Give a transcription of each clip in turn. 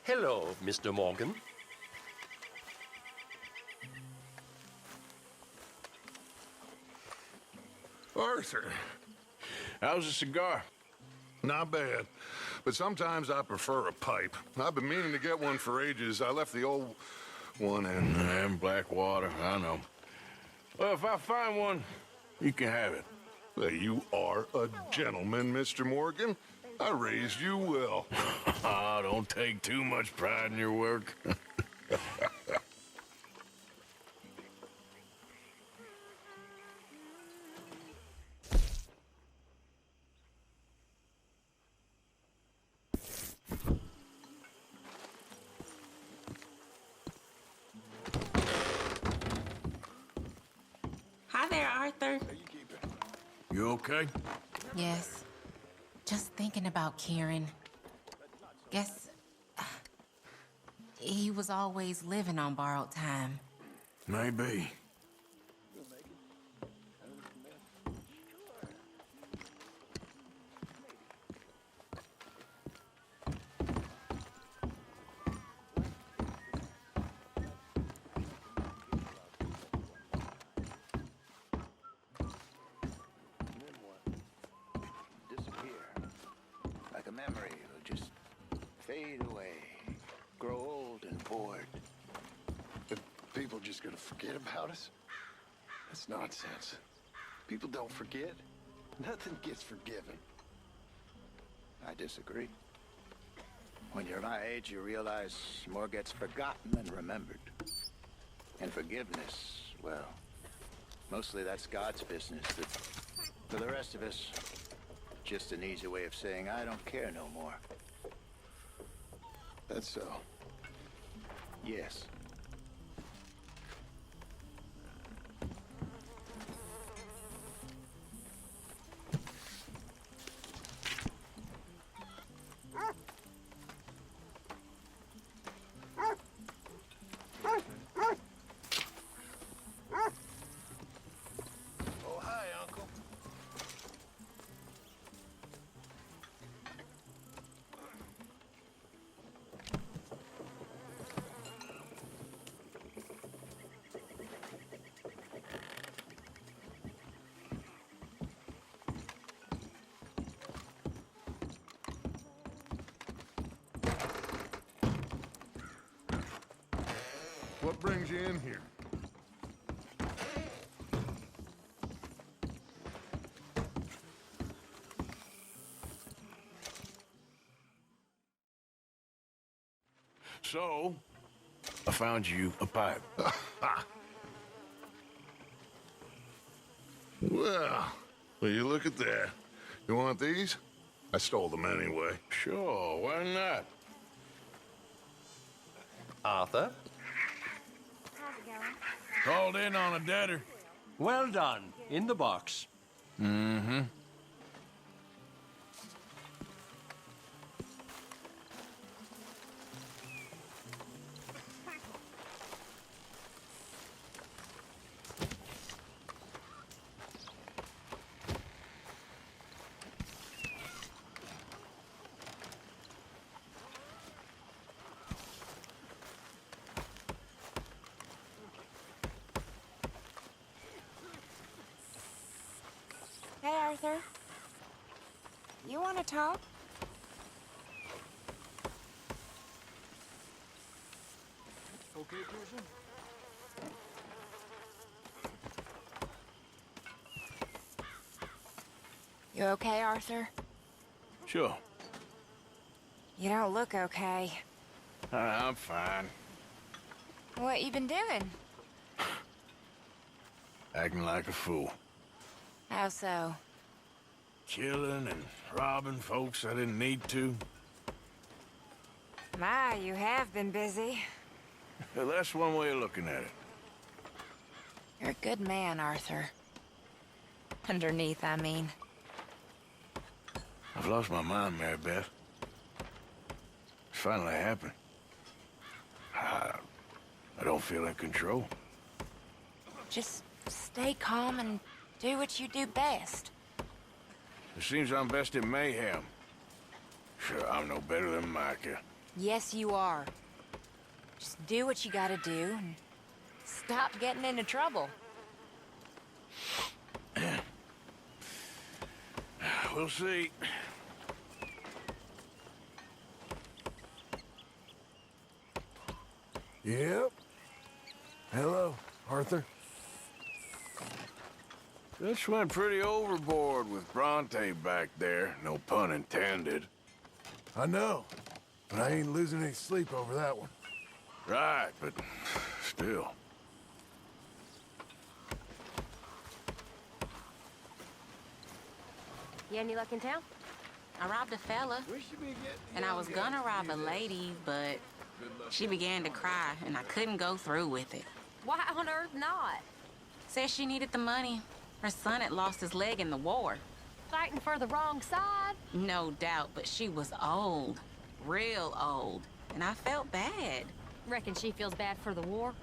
Hello, Mr. Morgan. Arthur, How's a cigar? not bad. But sometimes I prefer a pipe. I've been meaning to get one for ages. I left the old one in... And Blackwater, I know. Well, if I find one, you can have it. Well, you are a gentleman, Mr. Morgan. I raised you well. Ah, don't take too much pride in your work. Hi there, Arthur. You okay? Yes. Just thinking about Kieran. Guess he was always living on borrowed time. Maybe. Like a memory, it'll just fade away, grow old and bored. Are people just gonna forget about us? That's nonsense. People don't forget. Nothing gets forgiven. I disagree. When you're my age, you realize more gets forgotten than remembered. And forgiveness, well, mostly that's God's business. But for the rest of us, just an easy way of saying, I don't care no more. That's so. Yes. Oh, hi, Uncle. What brings you in here? So, I found you a pipe. Well, will you look at that? You want these? I stole them anyway. Sure, why not? Arthur? Called in on a debtor. Well done. In the box. Mm-hmm. Hey, Arthur. You want to talk? Okay, Pearson? You okay, Arthur? Sure. You don't look okay. I'm fine. What you been doing? Acting like a fool. How so? Killing and robbing folks I didn't need to. My, you have been busy. Well, that's one way of looking at it. You're a good man, Arthur. Underneath, I mean. I've lost my mind, Mary Beth. It's finally happened. I don't feel in control. Just stay calm and do what you do best. It seems I'm best in mayhem. Sure, I'm no better than Micah. Yes, you are. Just do what you gotta do and stop getting into trouble. We'll see. Yep. Hello, Arthur. Just went pretty overboard with Bronte back there, no pun intended. I know, but I ain't losing any sleep over that one. Right, but still. You had any luck in town? I robbed a fella, and I was gonna rob a lady, but she began to cry, and I couldn't go through with it. Why on earth not? Said she needed the money. Her son had lost his leg in the war. Fighting for the wrong side? No doubt, but she was old. Real old. And I felt bad. Reckon she feels bad for the war?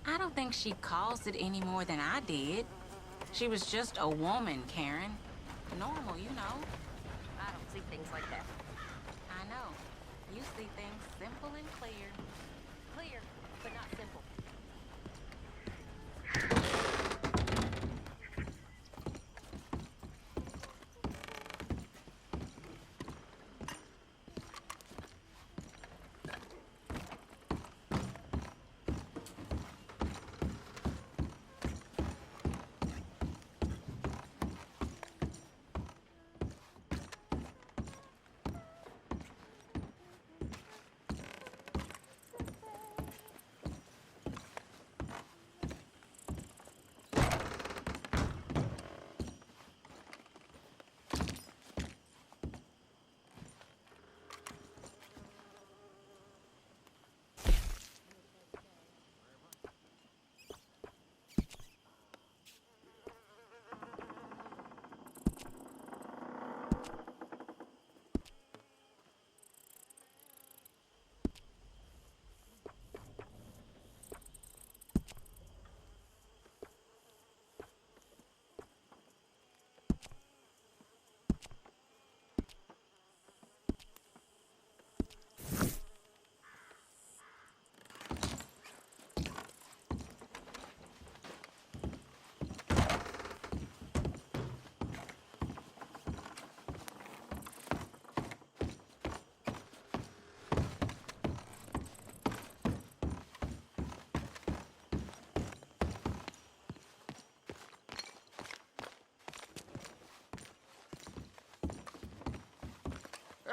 I don't think she caused it any more than I did. She was just a woman, Karen. Normal, you know. I don't see things like that. I know. You see things simple and clear. Clear, but not simple.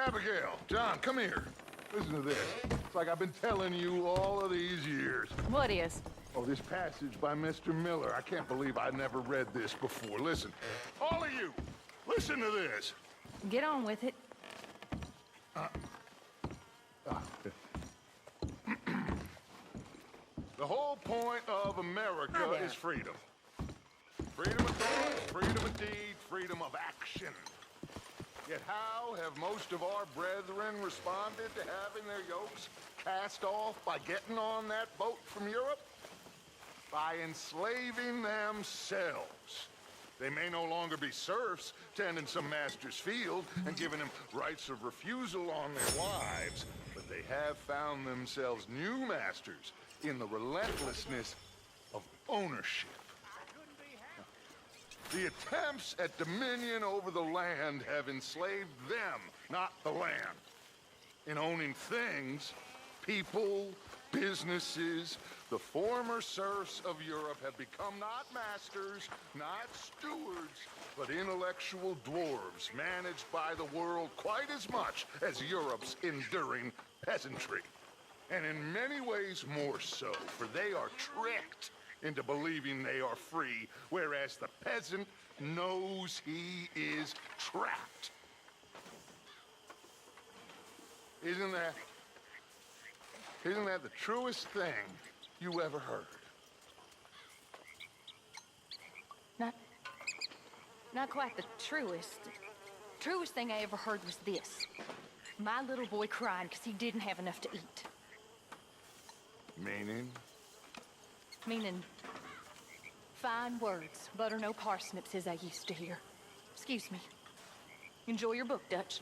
Abigail, John, come here. Listen to this. It's like I've been telling you all of these years. What is? Oh, this passage by Mr. Miller. I can't believe I never read this before. Listen, all of you, listen to this. Get on with it. The whole point of America is freedom. Freedom of thought, freedom of deed, freedom of action. Yet how have most of our brethren responded to having their yokes cast off by getting on that boat from Europe? By enslaving themselves. They may no longer be serfs tending some master's field and giving them rights of refusal on their wives, but they have found themselves new masters in the relentlessness of ownership. The attempts at dominion over the land have enslaved them, not the land. In owning things, people, businesses, the former serfs of Europe have become not masters, not stewards, but intellectual dwarves managed by the world quite as much as Europe's enduring peasantry. And in many ways more so, for they are tricked into believing they are free, whereas the peasant knows he is trapped. Isn't that the truest thing you ever heard? Not quite the truest. Truest thing I ever heard was this. My little boy crying because he didn't have enough to eat. Meaning? Meaning, fine words, butter no parsnips as I used to hear. Excuse me. Enjoy your book, Dutch.